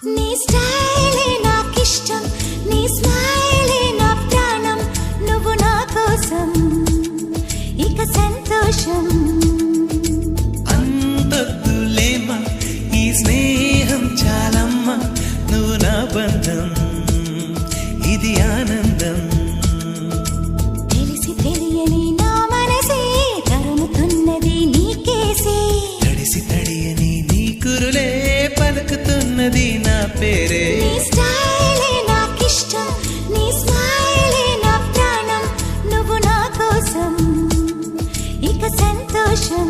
నీ స్టైలే నాకిష్టం, నీ స్మైలే నా ప్రాణం, నువ్వు నా కోసం ఇక సంతోషం. అంతొద్దులేమా ఈ స్నేహం చాలమ్మా, నువ్వు నా బంధం ఇది ఆనందం. తెలిసి తెలియని నా మనసే తరుముతున్నది నీకేసే, తడిసి తడియని నీ కురులే పలుకుతున్నది నా పేరే. నీ స్టైలే నాకిష్టం, నీ స్మైలే నా ప్రాణం, నువ్వు నా కోసం ఇక సంతోషం.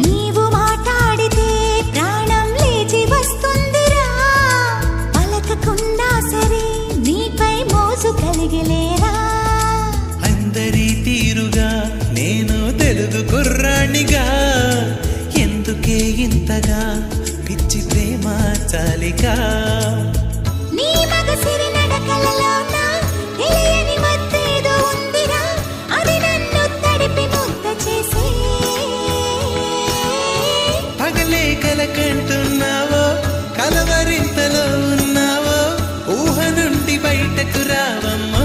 నీవు మాట్లాడితే ప్రాణం లేచి వస్తుందిరా, పలకకుండా సరే నీపై మోసు కలిగలేరా. అందరి తీరుగా నేను తెలుగు కుర్రాణిగా, ఎందుకే ఇంతగా పిచ్చి ప్రేమ చాలిగా. నీ మగసిరి నడకలలోన తెలియని మత్తేదో ఉందిరా, అది నన్ను తడిపి ముద్ద చేసే. పగలే కలకంటున్నావో కలవరింతలో ఉన్నావో, ఊహ నుండి బయటకు రావమ్మా.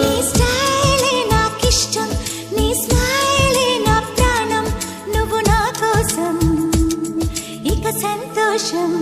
నీ స్టైలే నాకిష్టం, నీ స్మైలే నా ప్రాణం, నువ్వు నా కోసం ఇక సంతోషం.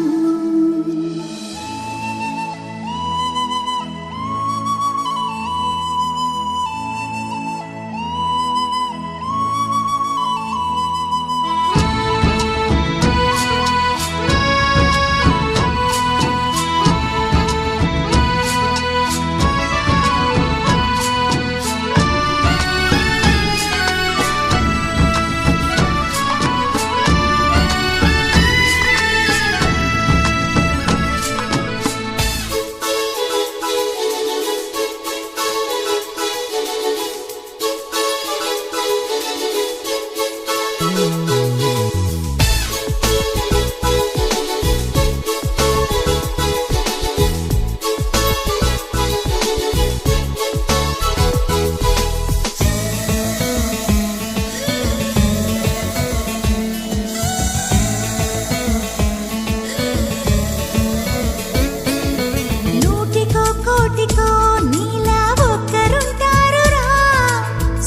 నూటికో కోటికో నీలా ఒక్కరుంటారురా,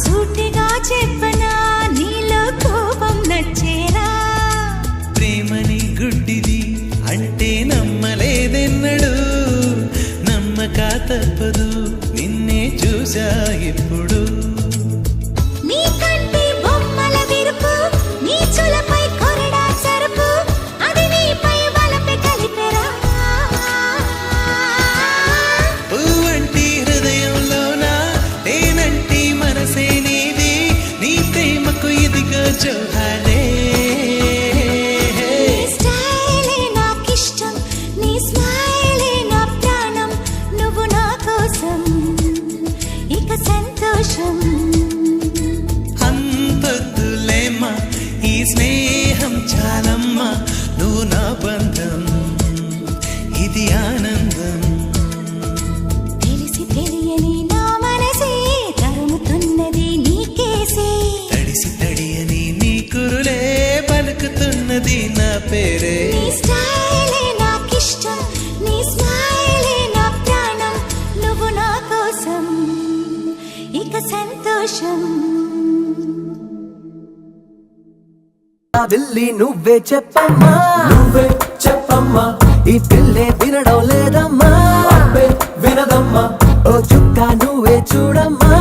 సూటిగా చెప్పనా నీలో కోపం నచ్చేరా. ప్రేమని గుడ్డిది అంటే నమ్మలేదెన్నడు, నమ్మక తప్పదు నిన్నే చూసా ఇప్పుడు. నీ కంటి బొమ్మల విరుపు, నీ చులపై కొరడా సరుపు, అది నీపై వలపి కలిపెరా. పువ్వంటి హృదయంలోన తేనంటి మనసే నీది, నీ ప్రేమకు ఇదిగో జోహాలే. నీ స్టైలే నాకిష్టం, నీ స్మైలే నా ప్రాణం, నువ్వు నా కోసం ఇక సంతోషం. అంతొద్దులేమ్మా ఈ స్నేహం చాలమ్మా, నువ్వు నా బంధం ఇది ఆనందం. తెలిసి తెలియని నా మనసే తరుముతున్నది నీకేసే, తడిసి తడియని నీ కురులే పలుకుతున్నది నా పేరే. నీ స్టైలే నాకిష్టం, నీ స్మైలే నా ప్రాణం, నువ్వు నా కోసం ఇక సంతోషం. వెళ్ళి నువ్వే చెప్పమ్మా, ఈ పిల్లే వినడం లేదమ్మా, వినదమ్మా. ఓ చుక్క నువ్వే చూడమ్మా,